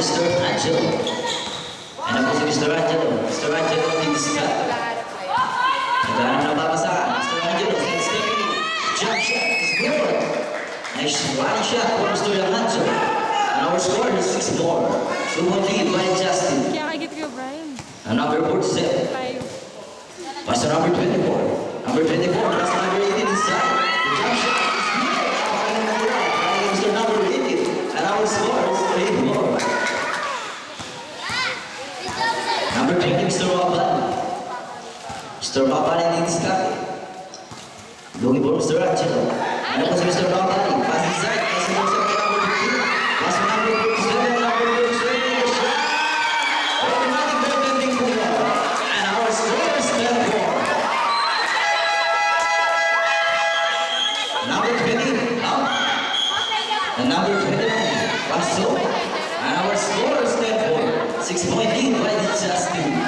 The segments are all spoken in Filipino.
Mr. Angelo. Ano po si Mr. Angelo? Mr. Angelo Tinska. Nagkaroon na papasakan. Mr. Angelo, send Stephanie. Jump shot is good. Nice body shot for Mr. Alonso. And our score is 6-4. 2-1 lead by Justin. Kaya kagit ko, Brian. And number 47. Tayo. Pass to number 24. Number 24, pass to number 18 inside. The jump shot is good. Following number 9. Following Mr. number 18. And our score is 3-4. Number 20, Mr. Wapan. Mr. Wapan in this copy. Looking for Mr. Angelo. And that was Mr. Wapan. Pass inside. Pass to number 15. Pass to number 47. Number 47. The shot. Automatic defending for the ball. And our score is 10-4. Number 20, up. And number 29, Paso. And our score is 10-4. 6-point lead by Justin.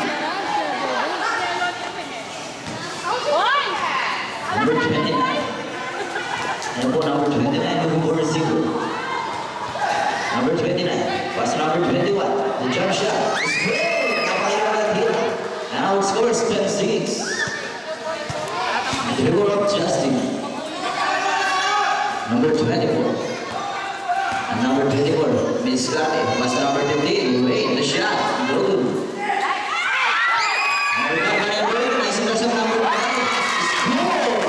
Number 29. And po number 29, looking for a zero. Number 29, pass to number 21. The jump shot is good. And our score is 10-6. And we go up Justin. Number 24. And number 24, Miss Scotty. Pass to number 15. Wait, the shot. Good. Number 5, number 8. Nice intercept number 5. Score!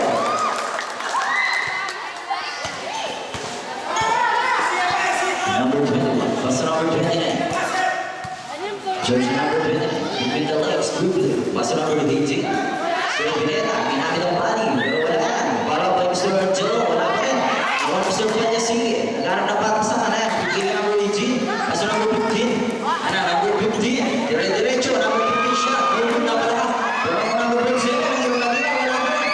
Number 21. Pass to number 29. Jersey number 29. Between the legs, quickly. Pass to number 18. Sir Pineda, ginamit ang body. Pero wala yan. Para pa Mr. Angelo, wala pa rin. Ako Mr. Pineda, sige. Naghanap na papasakan na yan. Pagkili number 18. Pass to number 15. Ano, number 15. Dire-diretso. Number 15 shot. Tulog na pala. Pero ako number 27. Hindi mo nagila. Wala pa rin.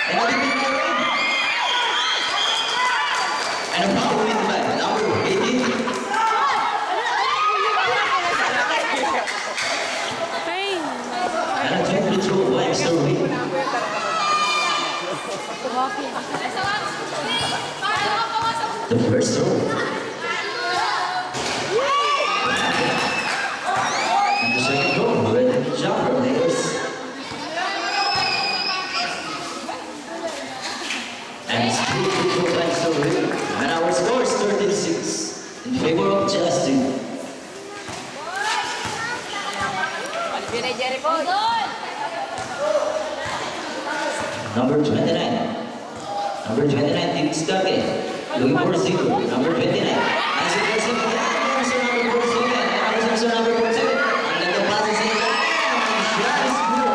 And natipid na rin. And ang paulit ba? Number 18. Pain. And a team control by Mr. Wade. Walking. The first throw. And the second goal, with the jumper layers. And it's 3-2 by Mr. Wade. And our score is 36 in favor of Justin. Number 29. Number 29, Team Skake. Looking for a single. Number 29. Nice intercept again. Also number 47. And also number 47. And then the pass is in the air. And the shot is good.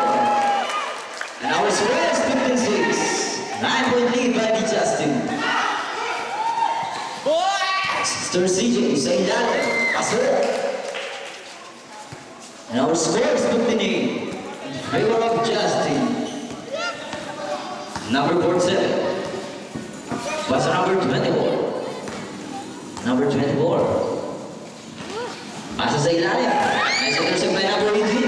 And our score is 56. 9-point lead by the Justin. Mr. CJ, say that. Pass it. And our score is 58. In favor of Justin. Number 47. What's number 24? Number 24. Pasa sa ilalim. Nice intercept by number 18.